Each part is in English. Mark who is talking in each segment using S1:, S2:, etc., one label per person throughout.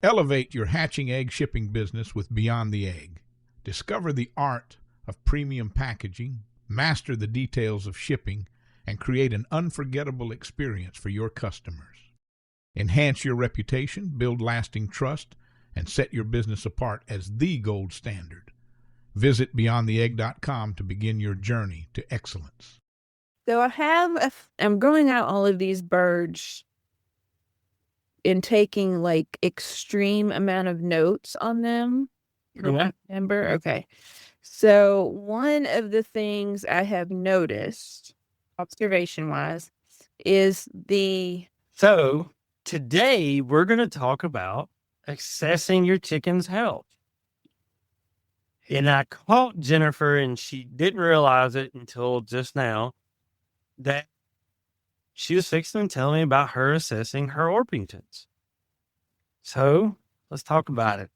S1: Elevate your hatching egg shipping business with Beyond the Egg. Discover the art of premium packaging, master the details of shipping, and create an unforgettable experience for your customers. Enhance your reputation, build lasting trust, and set your business apart as the gold standard. Visit beyondtheegg.com to begin your journey to excellence.
S2: So I'm growing out all of these birds and taking like extreme amount of notes on them. Remember? Okay. So one of the things I have noticed, observation-wise, is
S3: So today we're going to talk about assessing your chicken's health. And I caught Jennifer, and she didn't realize it until just now, that she was fixing to tell me about her assessing her Orpingtons. So let's talk about it.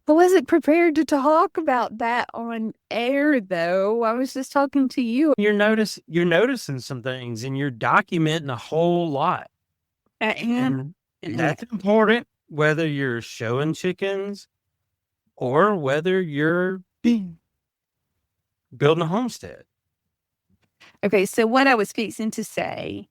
S2: I wasn't prepared to talk about that on air, though. I was just talking to you.
S3: You're noticing some things, and you're documenting a whole lot. And that's important, whether you're showing chickens or whether you're building a homestead.
S2: Okay, so what I was fixing to say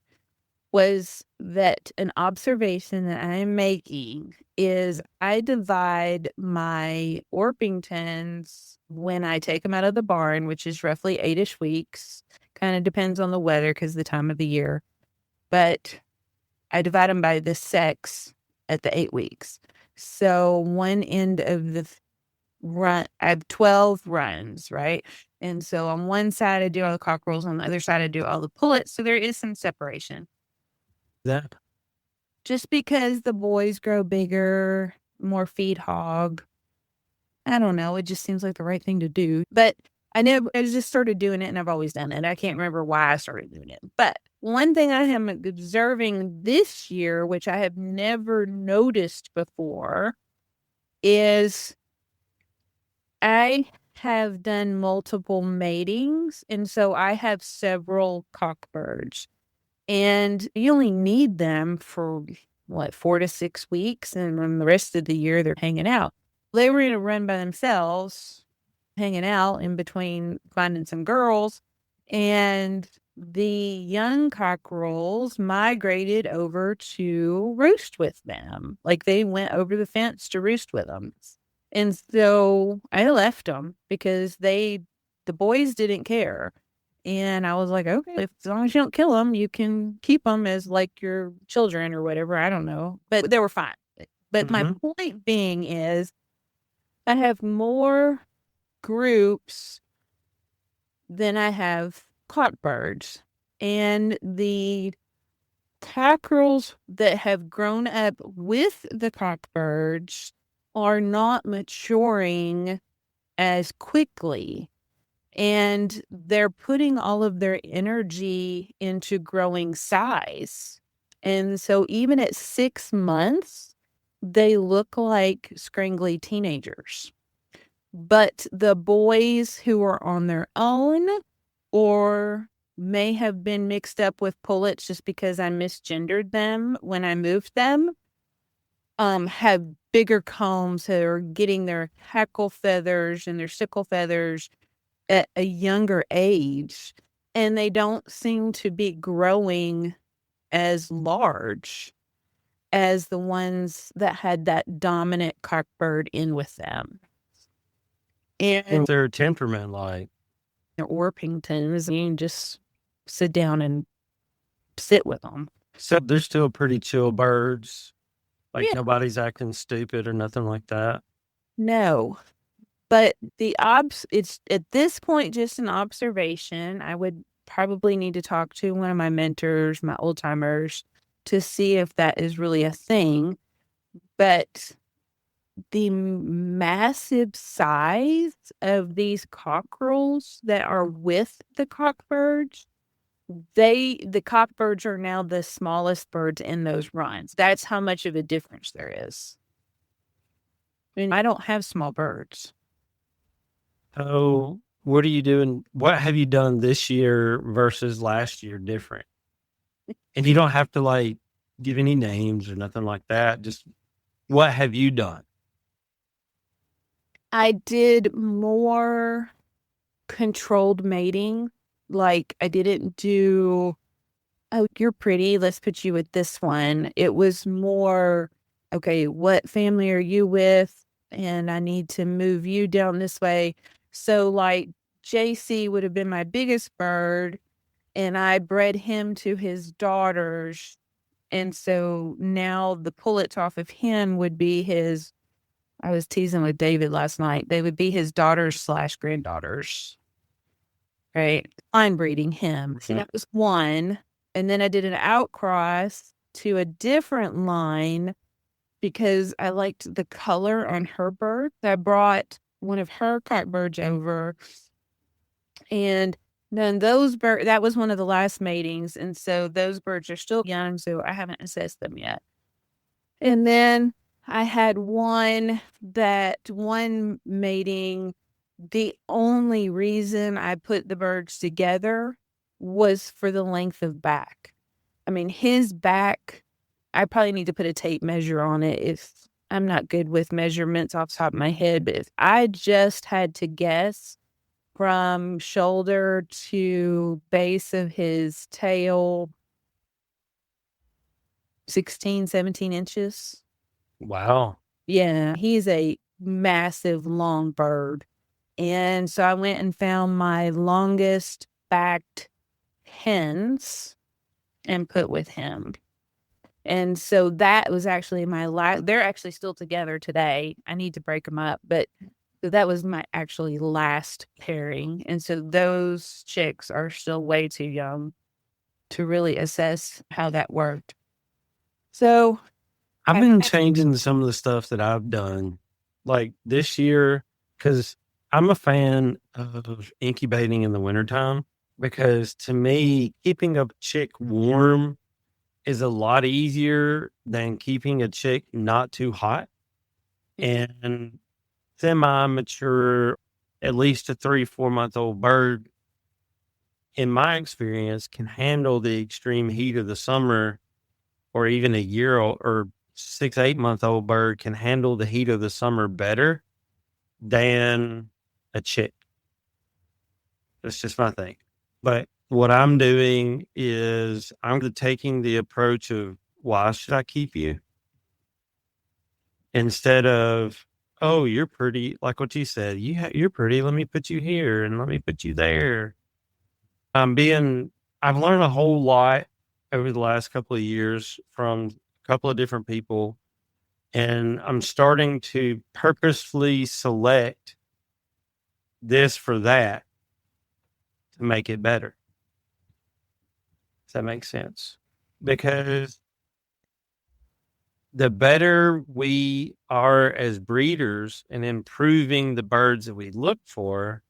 S2: was that an observation that I'm making is I divide my Orpingtons when I take them out of the barn, which is roughly 8-ish weeks. Kind of depends on the weather because the time of the year. But I divide them by the sex at the 8 weeks. So one end of the run, I have 12 runs, right? And so on one side I do all the cockerels, on the other side I do all the pullets. So there is some separation.
S3: That
S2: Just because the boys grow bigger, more feed hog, I don't know. It just seems like the right thing to do. But I just started doing it, and I've always done it. I can't remember why I started doing it. But one thing I am observing this year, which I have never noticed before, is I have done multiple matings, and so I have several cockbirds. And you only need them for, 4 to 6 weeks, and then the rest of the year they're hanging out. They were in a run by themselves, hanging out in between finding some girls, and the young cockerels migrated over to roost with them. Like, they went over the fence to roost with them. And so I left them because the boys didn't care. And I was like, okay, as long as you don't kill them, you can keep them as like your children or whatever. I don't know. But they were fine. But my point being is I have more groups than I have cockbirds. And the cockerels that have grown up with the cockbirds are not maturing as quickly. And they're putting all of their energy into growing size. And so even at 6 months, they look like scrangly teenagers. But the boys who are on their own or may have been mixed up with pullets just because I misgendered them when I moved them, have bigger combs, that are getting their hackle feathers and their sickle feathers at a younger age, and they don't seem to be growing as large as the ones that had that dominant cockbird in with them.
S3: And their temperament like?
S2: They're Orpingtons. You can just sit down and sit with them.
S3: So they're still pretty chill birds. Like, nobody's acting stupid or nothing like that.
S2: No. But it's at this point just an observation. I would probably need to talk to one of my mentors, my old timers, to see if that is really a thing. But the massive size of these cockerels that are with the cockbirds, the cockbirds are now the smallest birds in those runs. That's how much of a difference there is. And I don't have small birds.
S3: So what are you doing? What have you done this year versus last year different? And you don't have to like give any names or nothing like that. Just what have you done?
S2: I did more controlled mating. Like, I didn't do, oh, you're pretty, let's put you with this one. It was more, okay, what family are you with? And I need to move you down this way. So, like, JC would have been my biggest bird, and I bred him to his daughters. And so now the pullets off of him would be his, I was teasing with David last night, they would be his daughters / granddaughters. Right. Line breeding him. So that was one. And then I did an outcross to a different line because I liked the color on her bird. I brought one of her cockbirds over, and then those birds, that was one of the last matings. And so those birds are still young, so I haven't assessed them yet. And then I had one mating. The only reason I put the birds together was for the length of back. I mean, his back, I probably need to put a tape measure on it if I'm not good with measurements off the top of my head. But if I just had to guess from shoulder to base of his tail, 16, 17 inches.
S3: Wow.
S2: Yeah, he's a massive long bird. And so I went and found my longest backed hens and put with him. And so that was actually my last, they're actually still together today. I need to break them up, but so that was my actually last pairing. And so those chicks are still way too young to really assess how that worked. So
S3: I've been changing some of the stuff that I've done like this year because I'm a fan of incubating in the wintertime because to me, keeping a chick warm is a lot easier than keeping a chick not too hot. And semi-mature, at least a 3-4 month old bird, in my experience, can handle the extreme heat of the summer, or even a year old or 6-8 month old bird can handle the heat of the summer better than a chick. That's just my thing. But what I'm doing is I'm taking the approach of, why should I keep you? Instead of, oh, you're pretty, like what you said, you're pretty, let me put you here and let me put you there. I've learned a whole lot over the last couple of years from a couple of different people. And I'm starting to purposefully select this for that to make it better. Does that make sense? Because the better we are as breeders in improving the birds that we look for,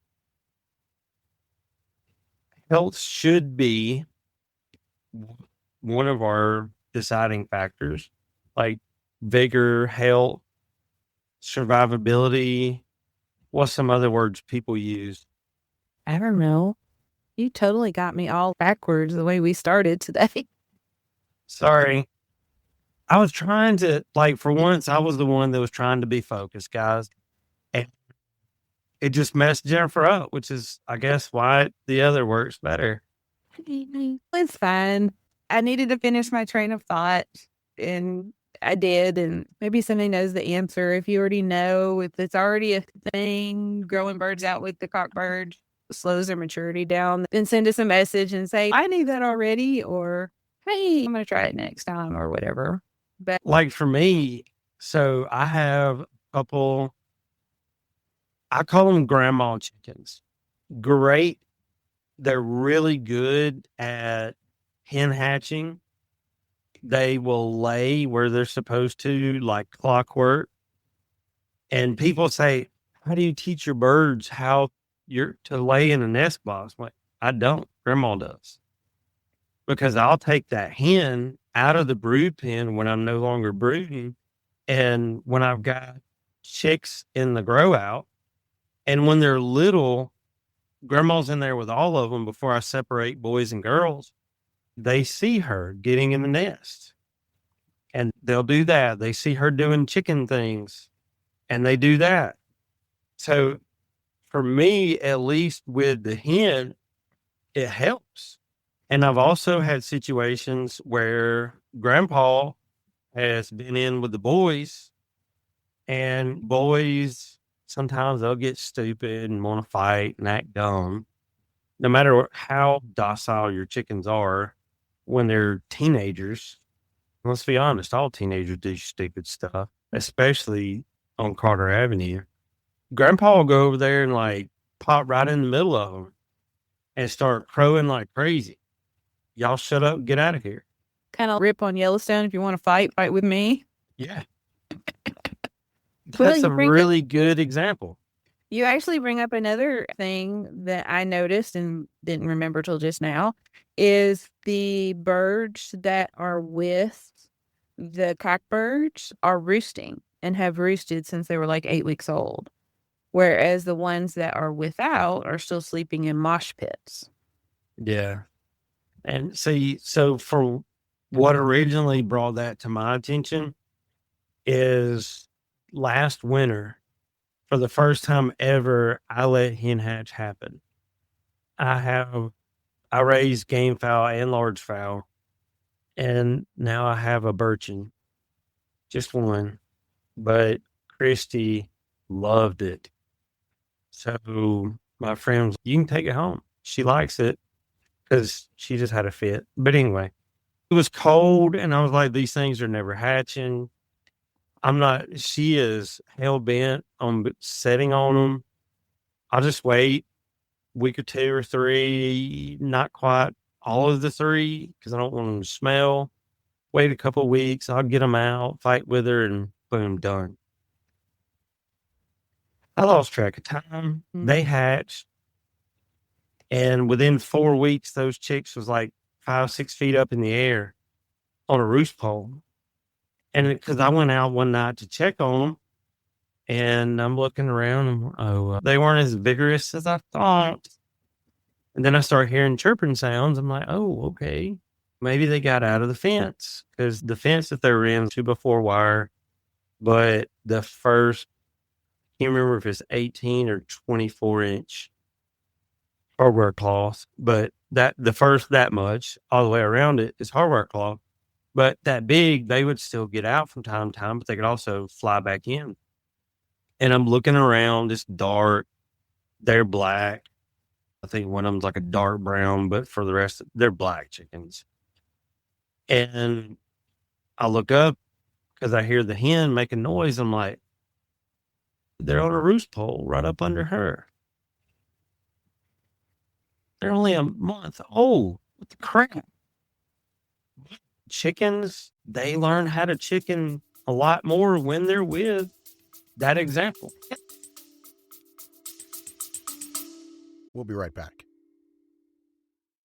S3: health should be one of our deciding factors, like vigor, health, survivability. What's some other words people use?
S2: I don't know. You totally got me all backwards the way we started today.
S3: Sorry. I was trying to, like, for once, I was the one that was trying to be focused, guys. And it just messed Jennifer up, which is, I guess, why the other works better.
S2: It's fine. I needed to finish my train of thought, and I did. And maybe somebody knows the answer. If you already know, if it's already a thing, growing birds out with the cockbird slows their maturity down, then send us a message and say, I knew that already, or hey, I'm going to try it next time, or whatever. But
S3: like for me, so I have a couple, I call them grandma chickens. Great. They're really good at hen hatching. They will lay where they're supposed to, like clockwork. And people say, how do you teach your birds how you're to lay in a nest box? I'm like, I don't. Grandma does. Because I'll take that hen out of the brood pen when I'm no longer brooding. And when I've got chicks in the grow out, and when they're little, grandma's in there with all of them before I separate boys and girls. They see her getting in the nest. And they'll do that. They see her doing chicken things and they do that. So for me, at least with the hen, it helps. And I've also had situations where grandpa has been in with the boys, and boys, sometimes they'll get stupid and want to fight and act dumb. No matter how docile your chickens are when they're teenagers, let's be honest, all teenagers do stupid stuff, especially on Carter Avenue. Grandpa will go over there and like pop right in the middle of them and start crowing like crazy. Y'all shut up and get out of here.
S2: Kind of rip on Yellowstone. If you want to fight with me.
S3: Yeah.
S2: Well,
S3: That's a really good example.
S2: You actually bring up another thing that I noticed and didn't remember till just now, is the birds that are with the cockbirds are roosting and have roosted since they were like 8 weeks old. Whereas the ones that are without are still sleeping in mosh pits.
S3: Yeah. And see, so for what originally brought that to my attention is last winter, for the first time ever, I let hen hatch happen. I raise game fowl and large fowl, and now I have a birchin, just one, but Christy loved it. So my friend was, you can take it home. She likes it because she just had a fit. But anyway, it was cold and I was like, these things are never hatching. She is hell bent on setting on them. I'll just wait a week or 2 or 3, not quite all of the 3 because I don't want them to smell. Wait a couple of weeks. I'll get them out, fight with her, and boom, done. I lost track of time. They hatched. And within 4 weeks, those chicks was like 5-6 feet up in the air on a roost pole. And because I went out one night to check on them, and I'm looking around, and they weren't as vigorous as I thought. And then I start hearing chirping sounds. I'm like, oh, okay. Maybe they got out of the fence, because the fence that they were in was 2x4 wire. But the first, I can't remember if it's 18 or 24-inch hardware cloth, but the first that much all the way around it is hardware cloth. But that big, they would still get out from time to time, but they could also fly back in. And I'm looking around, it's dark. They're black. I think one of them's like a dark brown, but for the rest, they're black chickens. And I look up because I hear the hen making noise. I'm like, they're on a roost pole right up under her. They're only a month old. What the crap? Chickens, they learn how to chicken a lot more when they're with that example.
S4: We'll be right back.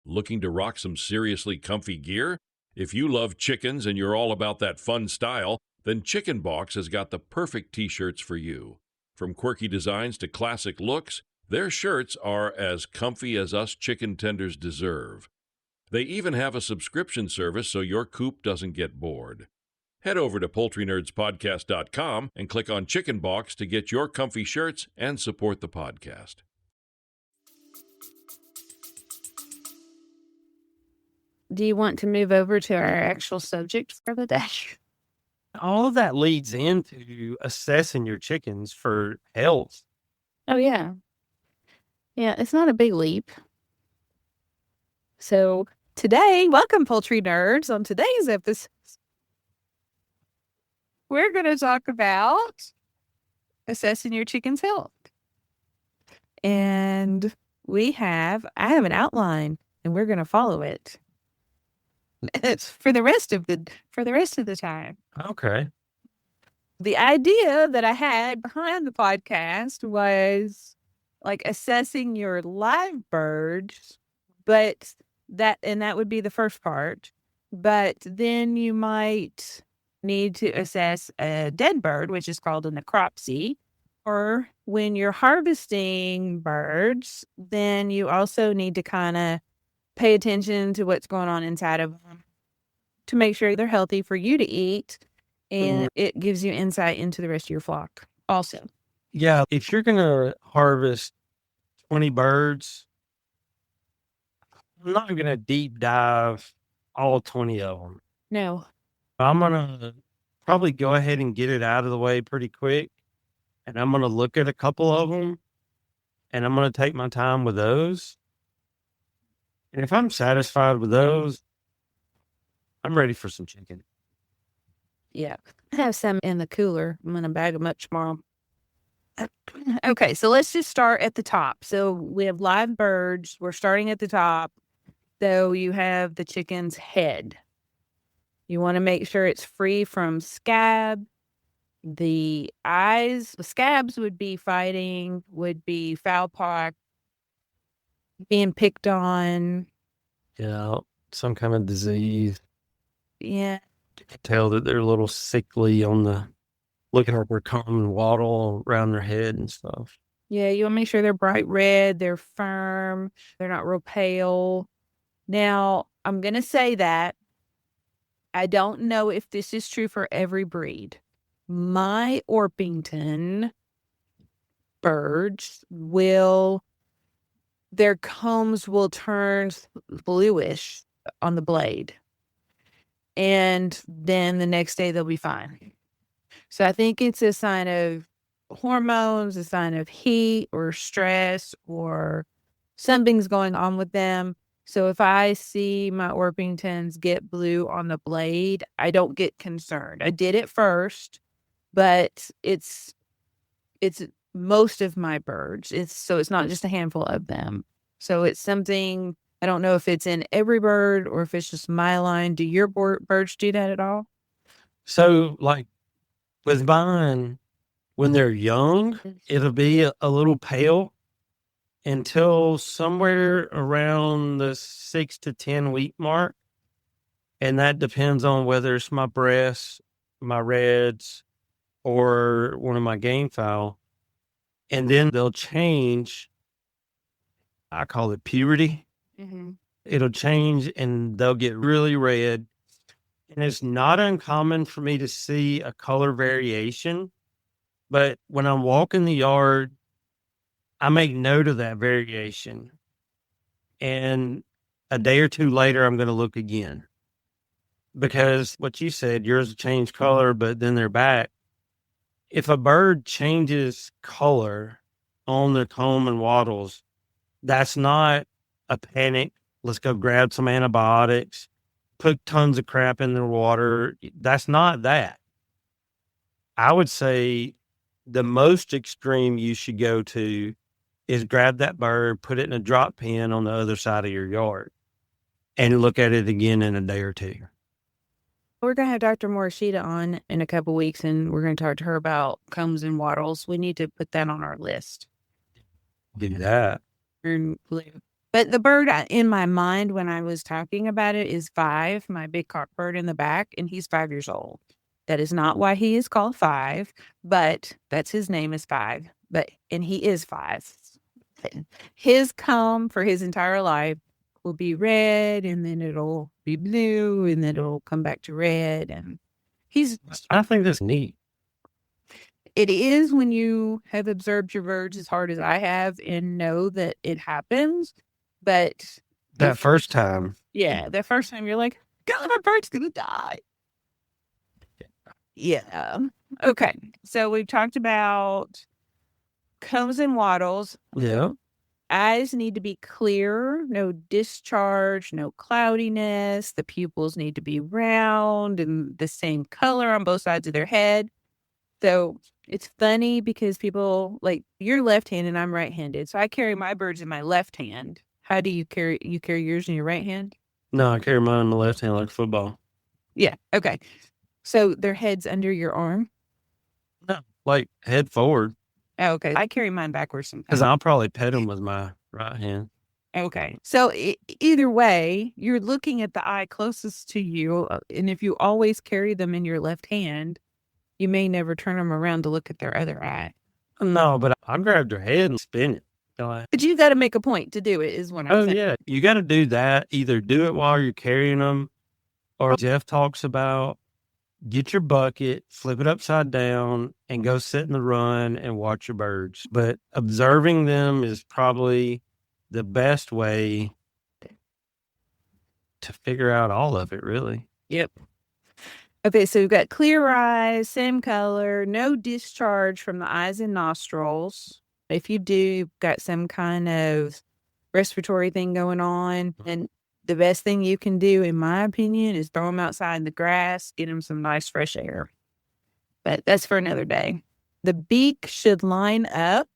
S5: Looking to rock some seriously comfy gear? If you love chickens and you're all about that fun style, then Chicken Box has got the perfect t-shirts for you. From quirky designs to classic looks, their shirts are as comfy as us chicken tenders deserve. They even have a subscription service so your coop doesn't get bored. Head over to PoultryNerdsPodcast.com and click on Chicken Box to get your comfy shirts and support the podcast.
S2: Do you want to move over to our actual subject for the day?
S3: All of that leads into assessing your chickens for health.
S2: Oh, yeah. Yeah, it's not a big leap. So today, welcome poultry nerds. On today's episode, we're going to talk about assessing your chicken's health. And I have an outline and we're going to follow it. It's for the rest of the time.
S3: Okay.
S2: The idea that I had behind the podcast was like assessing your live birds, but that would be the first part. But then you might need to assess a dead bird, which is called a necropsy. Or when you're harvesting birds, then you also need to kind of pay attention to what's going on inside of them to make sure they're healthy for you to eat. And it gives you insight into the rest of your flock also.
S3: Yeah. If you're going to harvest 20 birds, I'm not going to deep dive all 20 of them.
S2: No.
S3: I'm going to probably go ahead and get it out of the way pretty quick. And I'm going to look at a couple of them and I'm going to take my time with those. And if I'm satisfied with those, I'm ready for some chicken.
S2: Yeah. I have some in the cooler. I'm going to bag them up tomorrow. Okay. So let's just start at the top. So we have live birds. We're starting at the top. So you have the chicken's head. You want to make sure it's free from scab. The eyes, the scabs would be fighting, would be foul pox, being picked on.
S3: Yeah. Some kind of disease.
S2: Yeah.
S3: You can tell that they're a little sickly on the, looking like we're common wattle around their head and stuff.
S2: Yeah. You want to make sure they're bright red, they're firm, they're not real pale. Now, I'm going to say that I don't know if this is true for every breed. My Orpington birds their combs will turn bluish on the blade. And then the next day they'll be fine. So I think it's a sign of hormones, a sign of heat or stress or something's going on with them. So if I see my Orpingtons get blue on the blade, I don't get concerned. I did it first, but it's most of my birds. So it's not just a handful of them. So it's something, I don't know if it's in every bird or if it's just my line. Do your birds do that at all?
S3: So like with mine, when they're young, it'll be a little pale until somewhere around the 6 to 10 week mark. And that depends on whether it's my breasts, my reds, or one of my game fowl. And then they'll change. I call it puberty.
S2: Mm-hmm.
S3: It'll change and they'll get really red. And it's not uncommon for me to see a color variation. But when I'm walking the yard, I make note of that variation. And a day or two later, I'm going to look again. Because what you said, yours changed color, but then they're back. If a bird changes color on their comb and wattles, that's not a panic. Let's go grab some antibiotics, put tons of crap in their water. That's not that. I would say the most extreme you should go to is grab that bird, put it in a drop pen on the other side of your yard, and look at it again in a day or two.
S2: We're going to have Dr. Morishita on in a couple weeks, and we're going to talk to her about combs and wattles. We need to put that on our list.
S3: Do that.
S2: But the bird in my mind when I was talking about it is 5, my big cock bird in the back, and he's 5 years old. That is not why he is called 5, but that's his name is 5. And he is 5. His comb for his entire life will be red, and then it'll be blue, and then it'll come back to red. And
S3: I think that's neat.
S2: It is when you have observed your birds as hard as I have and know that it happens. But
S3: that first time.
S2: Yeah, the first time you're like, God, my bird's going to die. Yeah. Okay. So we've talked about combs and wattles.
S3: Yeah.
S2: Eyes need to be clear, no discharge, no cloudiness. The pupils need to be round and the same color on both sides of their head. So it's funny because people, like, you're left-handed and I'm right-handed. So I carry my birds in my left hand. How do you carry yours in your right hand?
S3: No, I carry mine in my left hand like football.
S2: Yeah. Okay. So their head's under your arm?
S3: No, like head forward.
S2: Oh, okay. I carry mine backwards sometimes.
S3: Because I'll probably pet them with my right hand.
S2: Okay. So either way, you're looking at the eye closest to you. And if you always carry them in your left hand, you may never turn them around to look at their other eye.
S3: No, but I'll grab their head and spin it.
S2: But you got to make a point to do it is what I'm saying.
S3: Yeah. You got to do that. Either do it while you're carrying them or Jeff talks about, get your bucket, flip it upside down, and go sit in the run and watch your birds. But observing them is probably the best way to figure out all of it, really.
S2: Yep. Okay, so we've got clear eyes, same color, no discharge from the eyes and nostrils. If you do, you've got some kind of respiratory thing going on. And the best thing you can do, in my opinion, is throw them outside in the grass, get them some nice fresh air. But that's for another day. The beak should line up,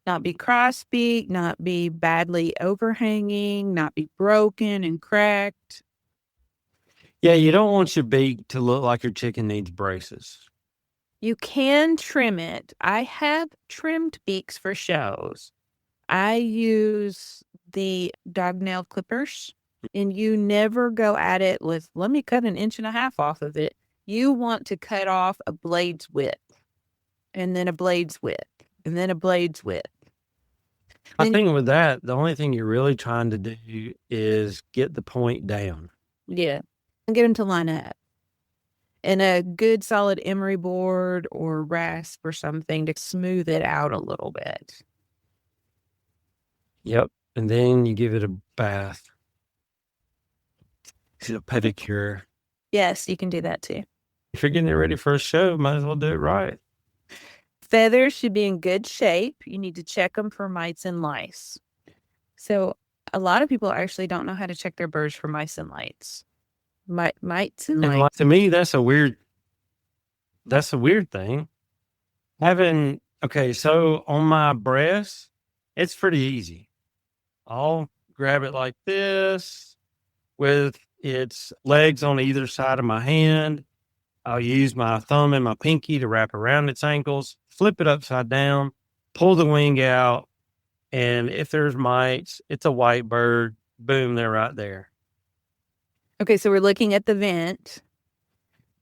S2: not be cross beak, not be badly overhanging, not be broken and cracked.
S3: Yeah, you don't want your beak to look like your chicken needs braces.
S2: You can trim it. I have trimmed beaks for shows. I use the dog nail clippers, and you never go at it with, let me cut 1.5 inches off of it. You want to cut off a blade's width, and then a blade's width, and then a blade's width.
S3: I think with that, the only thing you're really trying to do is get the point down.
S2: Yeah. And get them to line up. And a good solid emery board or rasp or something to smooth it out a little bit.
S3: Yep. And then you give it a bath. It's a pedicure.
S2: Yes, you can do that too.
S3: If you're getting it ready for a show, might as well do it right.
S2: Feathers should be in good shape. You need to check them for mites and lice. So a lot of people actually don't know how to check their birds for mice and lice. Mites and lice.
S3: To me, that's a weird thing. So on my breast, it's pretty easy. I'll grab it like this with its legs on either side of my hand. I'll use my thumb and my pinky to wrap around its ankles, flip it upside down, pull the wing out, and if there's mites, it's a white bird. Boom, they're right there.
S2: Okay, so we're looking at the vent,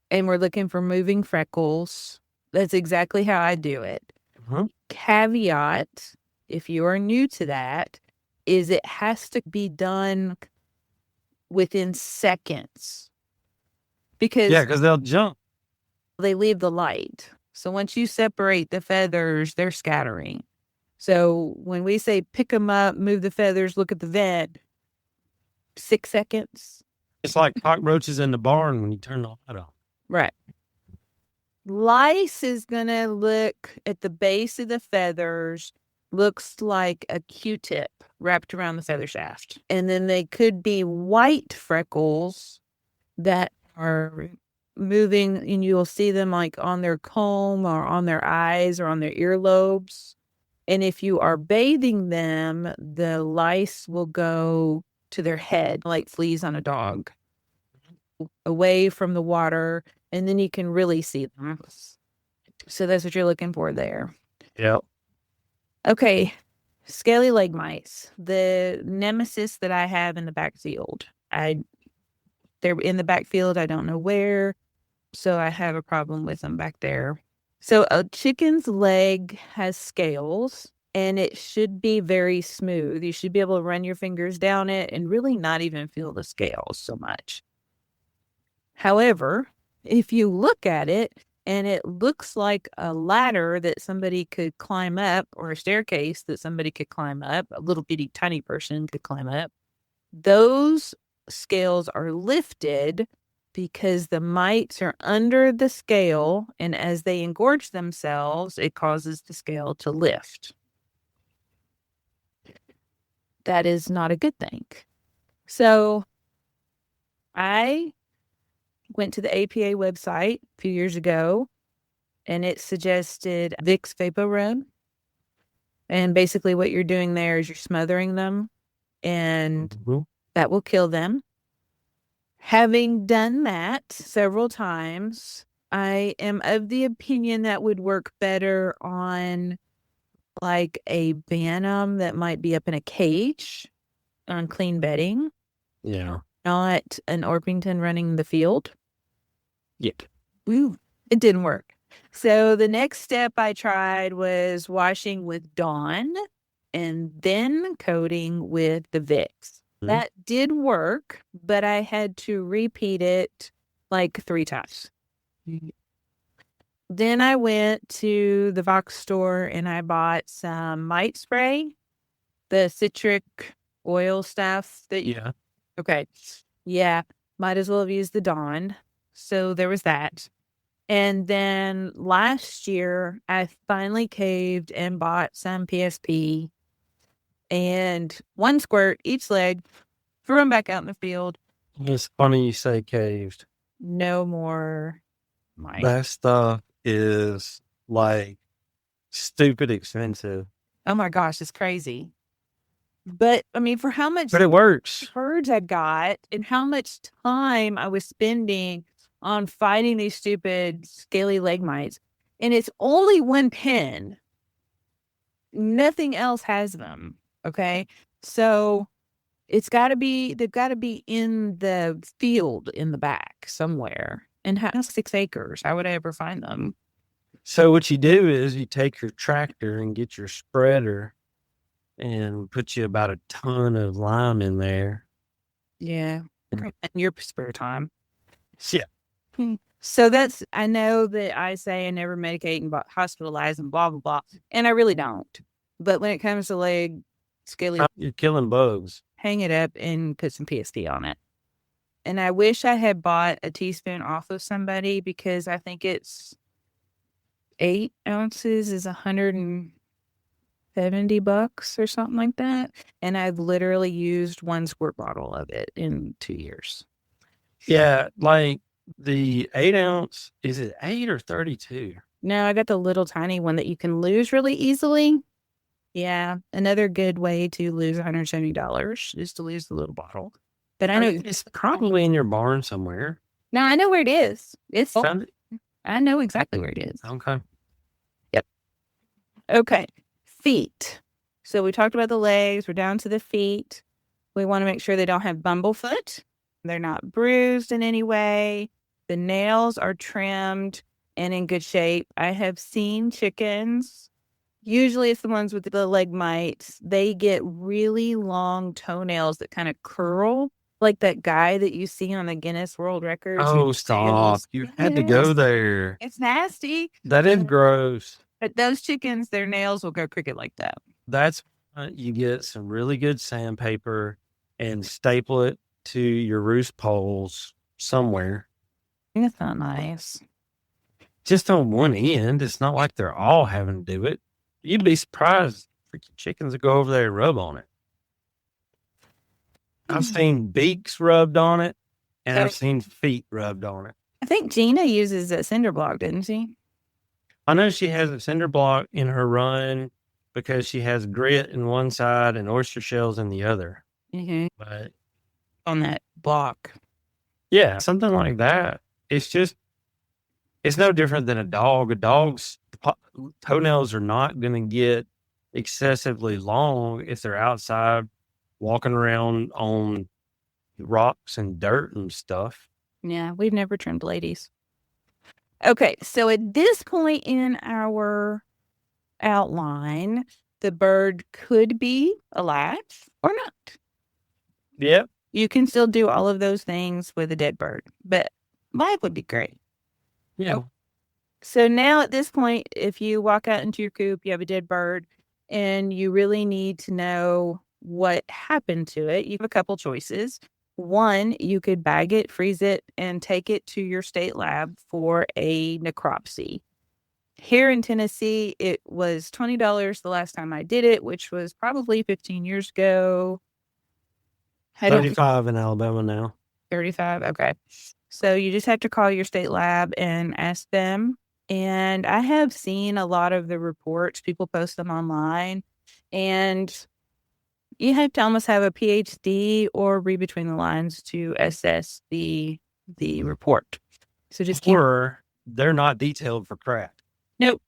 S2: and we're looking for moving freckles. That's exactly how I do it.
S3: Uh-huh.
S2: Caveat, if you are new to that, is it has to be done within seconds. Because
S3: they'll jump.
S2: They leave the light. So once you separate the feathers, they're scattering. So when we say pick them up, move the feathers, look at the vent, 6 seconds.
S3: It's like cockroaches in the barn when you turn the light on.
S2: Right. Lice is going to look at the base of the feathers, looks like a Q-tip wrapped around the feather shaft. And then they could be white freckles that are moving, and you'll see them like on their comb or on their eyes or on their earlobes. And if you are bathing them, the lice will go to their head like fleas on a dog, away from the water, and then you can really see them. So that's what you're looking for there.
S3: Yep.
S2: Okay, scaly leg mice, the nemesis that I have in the backfield. They're in the backfield, I don't know where, so I have a problem with them back there. So a chicken's leg has scales, and it should be very smooth. You should be able to run your fingers down it and really not even feel the scales so much. However, if you look at it and it looks like a ladder that somebody could climb up, or a staircase that somebody could climb up, a little bitty tiny person could climb up, those scales are lifted because the mites are under the scale, and as they engorge themselves, it causes the scale to lift. That is not a good thing. So I went to the APA website a few years ago, and it suggested Vicks Vapor Rub. And basically what you're doing there is you're smothering them, and that will kill them. Having done that several times, I am of the opinion that would work better on like a Bantam that might be up in a cage on clean bedding.
S3: Yeah.
S2: Not an Orpington running the field.
S3: Yep.
S2: Woo, it didn't work. So the next step I tried was washing with Dawn and then coating with the Vicks. That did work, but I had to repeat it like 3 times. Then I went to the Vox store and I bought some mite spray, the citric oil stuff that you.
S3: Yeah.
S2: Okay. Yeah. Might as well have used the Dawn. So there was that. And then last year, I finally caved and bought some PSP and 1 squirt each leg, threw them back out in the field.
S3: It's funny you say caved.
S2: No more mite.
S3: That stuff is like stupid expensive.
S2: Oh my gosh, it's crazy. But I mean, for how much
S3: But it works.
S2: birds I got and how much time I was spending on fighting these stupid scaly leg mites, and it's only 1 pen. Nothing else has them. Okay. So they've got to be in the field in the back somewhere. And how 6 acres? How would I ever find them?
S3: So what you do is you take your tractor and get your spreader and put you about a ton of lime in there.
S2: Yeah. In your spare time.
S3: Yeah.
S2: So I know that I say I never medicate and hospitalize and blah, blah, blah. And I really don't. But when it comes to leg scaly,
S3: You're killing bugs.
S2: hang it up and put some PSD on it. And I wish I had bought a teaspoon off of somebody because I think it's 8 ounces is $170 or something like that. And I've literally used 1 squirt bottle of it in 2 years.
S3: Yeah, like the 8 ounce, is it 8 or 32?
S2: No, I got the little tiny one that you can lose really easily. Yeah, another good way to lose $170 is to lose the little bottle. But I know
S3: It's probably in your barn somewhere.
S2: No, I know where it is. It's
S3: Found it?
S2: I know exactly where it is.
S3: Okay.
S2: Okay, feet. So we talked about the legs. We're down to the feet. We want to make sure they don't have bumblefoot. They're not bruised in any way. The nails are trimmed and in good shape. I have seen chickens. Usually it's the ones with the leg mites. They get really long toenails that kind of curl, like that guy that you see on the Guinness World Records.
S3: Oh, stop. You had to go there.
S2: It's nasty.
S3: That is gross.
S2: But those chickens, their nails will go crooked like that.
S3: That's you get some really good sandpaper and staple it to your roost poles somewhere.
S2: That's not nice.
S3: Just on one end. It's not like they're all having to do it. You'd be surprised. Freaking chickens that go over there and rub on it. I've seen beaks rubbed on it, and I've seen feet rubbed on it.
S2: I think Gina uses a cinder block, didn't she?
S3: I know she has a cinder block in her run because she has grit in one side and oyster shells in the other.
S2: Mm-hmm.
S3: But
S2: On that block.
S3: yeah, something like that. It's no different than a dog. A dog's toenails are not going to get excessively long if they're outside walking around on rocks and dirt and stuff.
S2: Yeah, we've never trimmed ladies. Okay, so at this point in our outline, the bird could be alive or not.
S3: Yep.
S2: You can still do all of those things with a dead bird, but live would be great.
S3: Yeah.
S2: So now at this point, if you walk out into your coop, you have a dead bird, and you really need to know what happened to it. You have a couple choices. One, you could bag it, freeze it, and take it to your state lab for a necropsy. Here in Tennessee, it was $20 the last time I did it, which was probably 15 years ago.
S3: 35 in Alabama now.
S2: 35. Okay. So you just have to call your state lab and ask them. And I have seen a lot of the reports. People post them online. And you have to almost have a PhD or read between the lines to assess the report. So just
S3: Or they're not detailed for crap.
S2: Nope.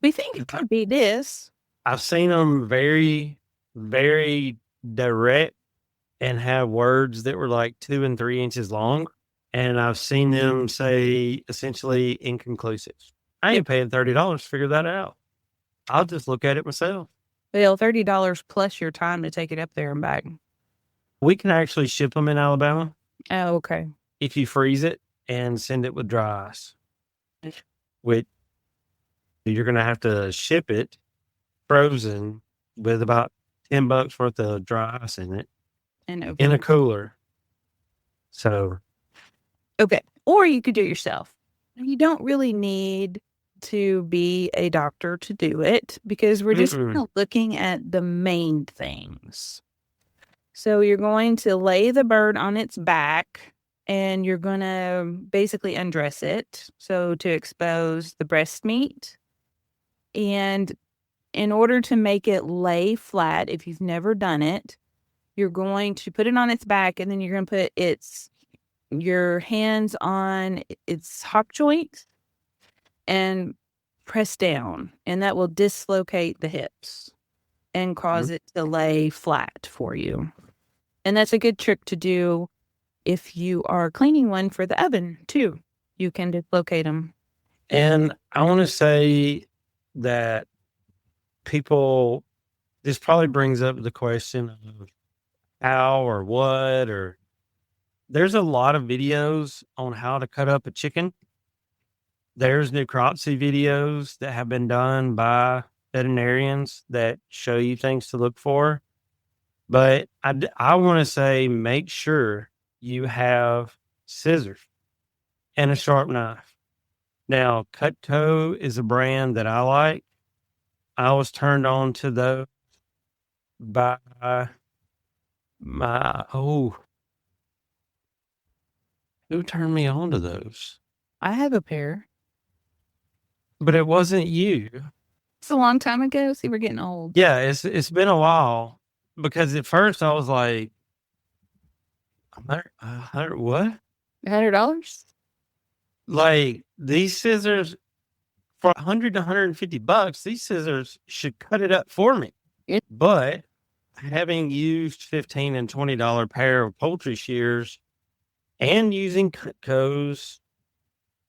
S2: We think it could be this.
S3: I've seen them very, very direct and have words that were like 2 and 3 inches long. And I've seen them say essentially inconclusive. I ain't paying $30 to figure that out. I'll just look at it myself.
S2: Well, $30 plus your time to take it up there and back.
S3: We can actually ship them in Alabama
S2: Oh, okay.
S3: if you freeze it and send it with dry ice. Which you're going to have to ship it frozen with about $10 worth of dry ice in it
S2: And
S3: in a cooler. So,
S2: okay. Or you could do it yourself. You don't really need to be a doctor to do it because we're just kind of looking at the main things. So you're going to lay the bird on its back and you're going to basically undress it. So to expose the breast meat. And in order to make it lay flat, if you've never done it, you're going to put it on its back and then you're going to put your hands on its hock joint and press down, and that will dislocate the hips and cause it to lay flat for you. And that's a good trick to do if you are cleaning one for the oven too. You can dislocate them.
S3: and I want to say that this probably brings up the question of how or what, or there's a lot of videos on how to cut up a chicken. There's necropsy videos that have been done by veterinarians that show you things to look for. But I want to say make sure you have scissors and a sharp knife. Now, Cutco is a brand that I like. I was turned on to those by who turned me on to those?
S2: I have a pair.
S3: But it wasn't you.
S2: It's a long time ago. See, we're getting old.
S3: Yeah, it's been a while because at first I was like, what?
S2: $100?
S3: Like these scissors for $100 to $150, these scissors should cut it up for me.
S2: Yep.
S3: But having used $15 and $20 pair of poultry shears and using Cutco's,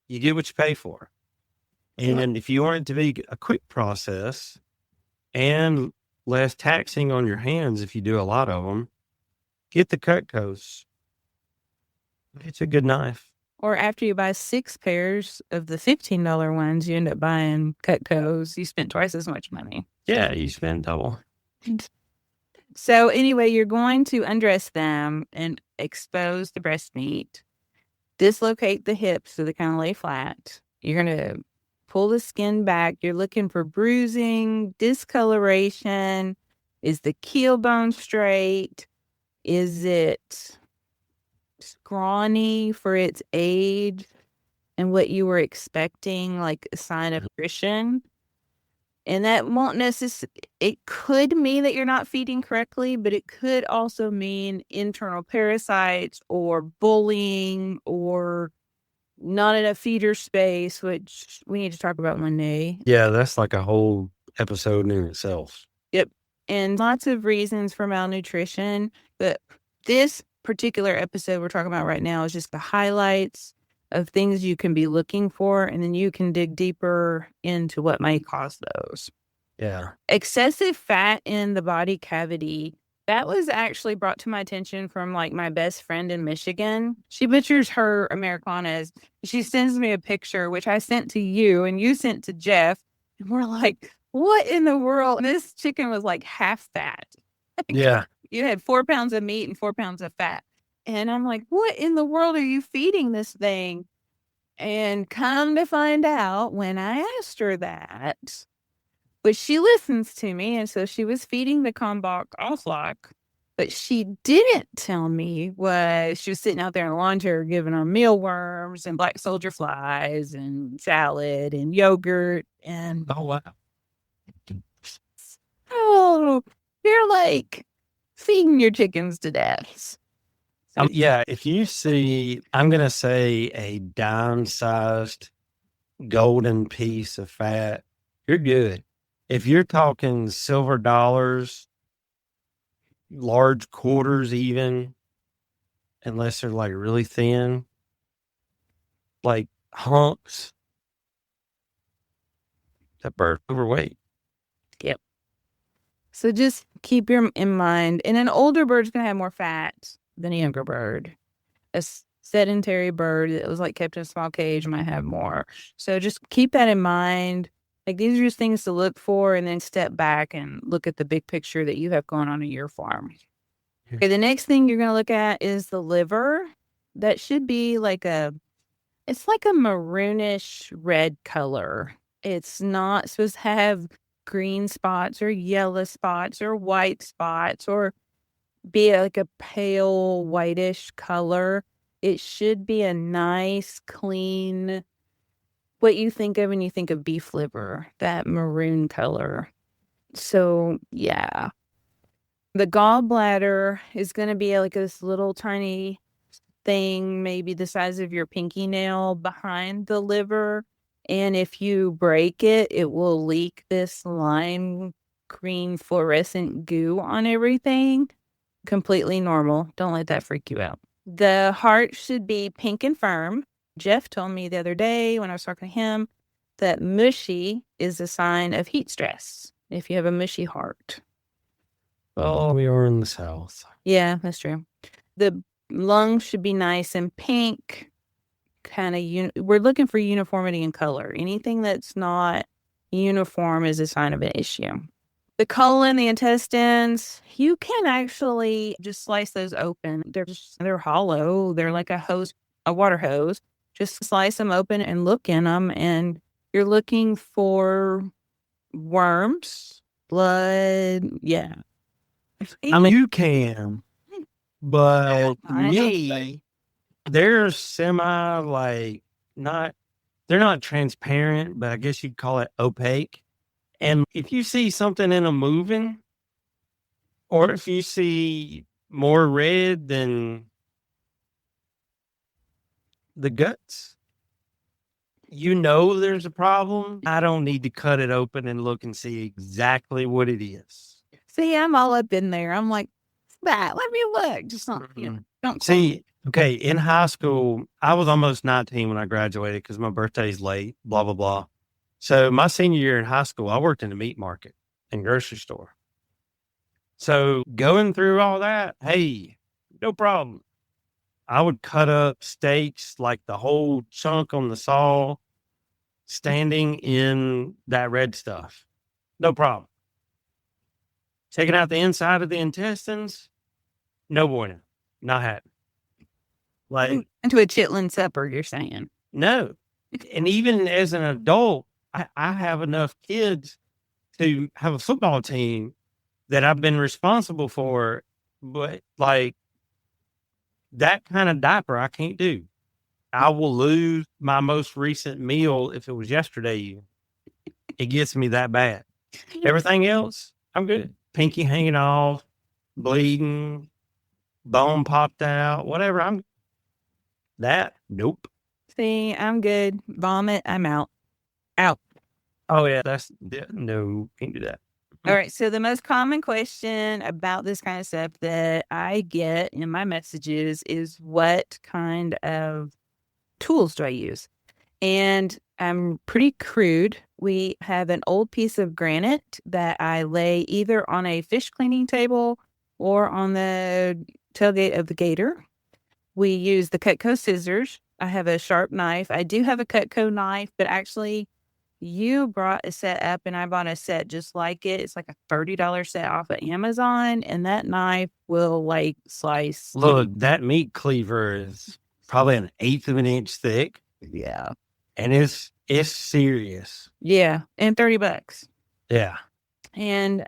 S3: you get what you pay for. And if you want it to be a quick process and less taxing on your hands if you do a lot of them, get the Cutco's. It's a good knife.
S2: Or after you buy 6 pairs of the $15 ones, you end up buying Cutco's. You spent twice as much money.
S3: Yeah, you spend double.
S2: So anyway, you're going to undress them and expose the breast meat, dislocate the hips so they kind of lay flat. You're going to pull the skin back. You're looking for bruising, discoloration. Is the keel bone straight? Is it scrawny for its age and what you were expecting, like a sign of nutrition? And that won't necessarily, it could mean that you're not feeding correctly, but it could also mean internal parasites or bullying or not enough feeder space, which we need to talk about one day.
S3: Yeah, that's like a whole episode in itself.
S2: Yep. And lots of reasons for malnutrition. But this particular episode we're talking about right now is just the highlights of things you can be looking for. And then you can dig deeper into what may cause those.
S3: Yeah.
S2: Excessive fat in the body cavity. That was actually brought to my attention from like my best friend in Michigan. She butchers her Americanas. She sends me a picture, which I sent to you and you sent to Jeff. And we're like, what in the world? And this chicken was like half fat.
S3: Yeah.
S2: You had 4 pounds of meat and 4 pounds of fat. And I'm like, what in the world are you feeding this thing? And come to find out when I asked her that, but she listens to me. And so she was feeding the Kalmbach Offlock, but she didn't tell me was she was sitting out there in the lawn chair giving them mealworms and black soldier flies and salad and yogurt. And
S3: Oh, wow.
S2: oh, you're like feeding your chickens to death.
S3: Yeah, if you see, I'm going to say a dime-sized golden piece of fat, you're good. If you're talking silver dollars, large quarters even, unless they're like really thin, like hunks, that bird's overweight.
S2: Yep. So just keep your in mind, and an older bird's going to have more fat than a younger bird. A sedentary bird that was like kept in a small cage might have more. So just keep that in mind. Like, these are just things to look for, and then step back and look at the big picture that you have going on in your farm. Okay, the next thing you're going to look at is the liver. That should be it's like a maroonish red color. It's not supposed to have green spots or yellow spots or white spots or be like a pale whitish color. It should be a nice, clean, what you think of when you think of beef liver, that maroon color. So, yeah. The gallbladder is going to be like this little tiny thing, maybe the size of your pinky nail behind the liver. And if you break it, it will leak this lime green fluorescent goo on everything. Completely normal. Don't let that freak you out. The heart should be pink and firm. Jeff told me the other day when I was talking to him that mushy is a sign of heat stress if you have a mushy heart.
S3: Oh, we are in the South.
S2: Yeah, that's true. The lungs should be nice and pink. We're looking for uniformity in color. Anything that's not uniform is a sign of an issue. The colon, the intestines, you can actually just slice those open. They're hollow. They're like a water hose. Just slice them open and look in them, and you're looking for worms, blood. Yeah.
S3: I mean, you can, but me, they're they're not transparent, but I guess you'd call it opaque. And if you see something in them moving, or if you see more red than the guts, you know there's a problem. I don't need to cut it open and look and see exactly what it is.
S2: See, I'm all up in there. I'm like, that. Let me look. Just not, don't
S3: see. Okay, in high school, I was almost 19 when I graduated because my birthday's late, blah, blah, blah. So my senior year in high school, I worked in a meat market and grocery store. So going through all that, hey, no problem. I would cut up steaks, like the whole chunk on the saw, standing in that red stuff. No problem. Taking out the inside of the intestines, no bueno. Not happening. Like,
S2: into a chitlin supper, you're saying?
S3: No. And even as an adult, I have enough kids to have a football team that I've been responsible for, but like that kind of diaper I can't do. I will lose my most recent meal if it was yesterday. It gets me that bad. Everything else, I'm good. Pinky hanging off, bleeding, bone popped out, whatever. Nope.
S2: See, I'm good. Vomit, I'm out. Out.
S3: Oh, yeah, no, can't do that.
S2: All right, so the most common question about this kind of stuff that I get in my messages is, what kind of tools do I use? And I'm pretty crude. We have an old piece of granite that I lay either on a fish cleaning table or on the tailgate of the gator. We use the Cutco scissors. I have a sharp knife. I do have a Cutco knife, but actually you brought a set up and I bought a set just like it. It's like a $30 set off of Amazon, and that knife will like slice.
S3: Look, that meat cleaver is probably 1/8 of an inch thick.
S2: Yeah.
S3: And it's serious.
S2: Yeah. And $30.
S3: Yeah.
S2: And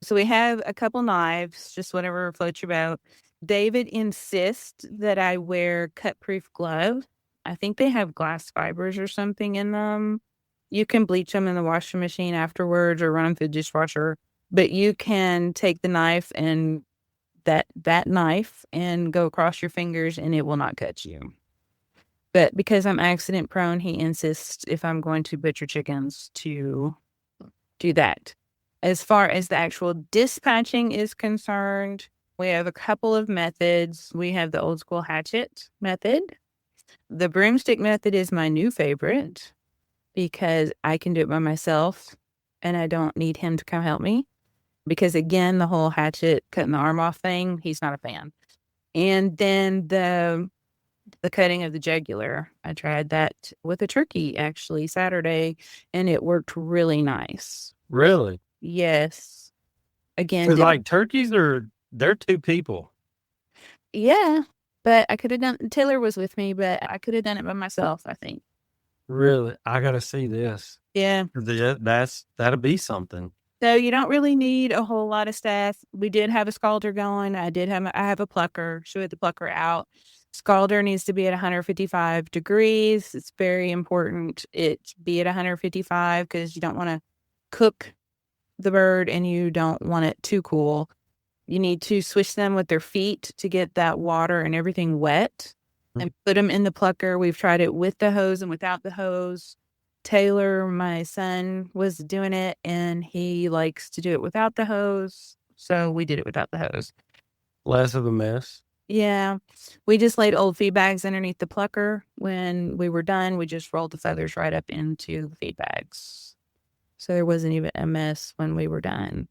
S2: so we have a couple knives, just whatever floats your boat. David insists that I wear cut-proof gloves. I think they have glass fibers or something in them. You can bleach them in the washing machine afterwards or run them through the dishwasher. But you can take the knife and that knife and go across your fingers and it will not cut you. But because I'm accident prone, he insists if I'm going to butcher chickens to do that. As far as the actual dispatching is concerned, we have a couple of methods. We have the old school hatchet method. The broomstick method is my new favorite because I can do it by myself and I don't need him to come help me. because again, the whole hatchet cutting the arm off thing, he's not a fan. And then the cutting of the jugular, I tried that with a turkey actually Saturday, and it worked really nice.
S3: Really?
S2: Yes. Again,
S3: Because like turkeys they're two people.
S2: yeah, but I could have done. Taylor was with me, but I could have done it by myself, I think.
S3: Really? I got to see this.
S2: Yeah.
S3: That'll be something.
S2: So you don't really need a whole lot of staff. We did have a scalder going. I have a plucker. She had the plucker out. Scalder needs to be at 155 degrees. It's very important it be at 155 because you don't want to cook the bird and you don't want it too cool. You need to swish them with their feet to get that water and everything wet and put them in the plucker. We've tried it with the hose and without the hose. Taylor, my son, was doing it and he likes to do it without the hose. So we did it without the hose.
S3: Less of a mess.
S2: Yeah. We just laid old feed bags underneath the plucker. When we were done, we just rolled the feathers right up into the feed bags. So there wasn't even a mess when we were done.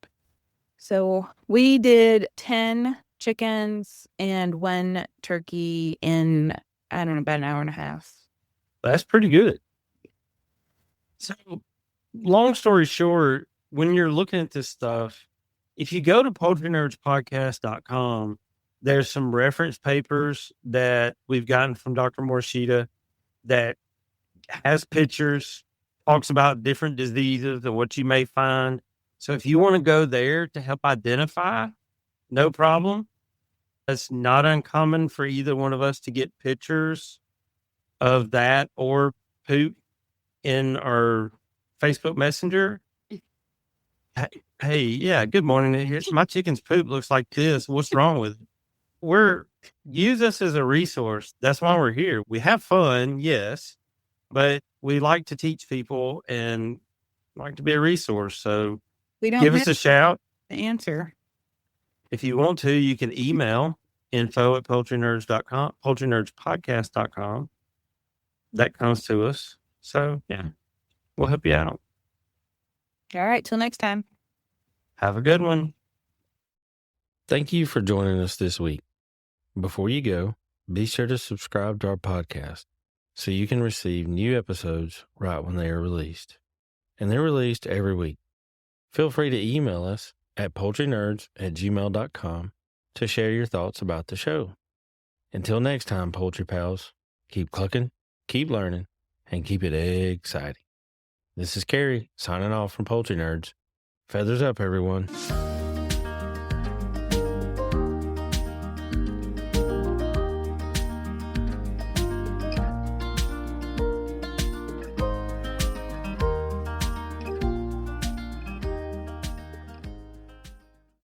S2: So we did 10 chickens and 1 turkey in, I don't know, about an hour and a half.
S3: That's pretty good. So, long story short, when you're looking at this stuff, if you go to poultrynerdspodcast.com, there's some reference papers that we've gotten from Dr. Morishita that has pictures, talks about different diseases and what you may find. So if you want to go there to help identify, no problem. It's not uncommon for either one of us to get pictures of that or poop in our Facebook Messenger. Hey, yeah, good morning. Here's my chicken's poop looks like this. What's wrong with it? Use us as a resource. That's why we're here. We have fun, yes, but we like to teach people and like to be a resource. So
S2: We don't
S3: give us a shout.
S2: the answer.
S3: If you want to, you can email info@poultrynerds.com, poultrynerdspodcast.com. That comes to us. So yeah, we'll help you out.
S2: All right. Till next time.
S3: Have a good one. Thank you for joining us this week. Before you go, be sure to subscribe to our podcast so you can receive new episodes right when they are released. And they're released every week. Feel free to email us at poultrynerds@gmail.com to share your thoughts about the show. Until next time, Poultry Pals, keep clucking, keep learning, and keep it exciting. This is Carey signing off from Poultry Nerds. Feathers up, everyone.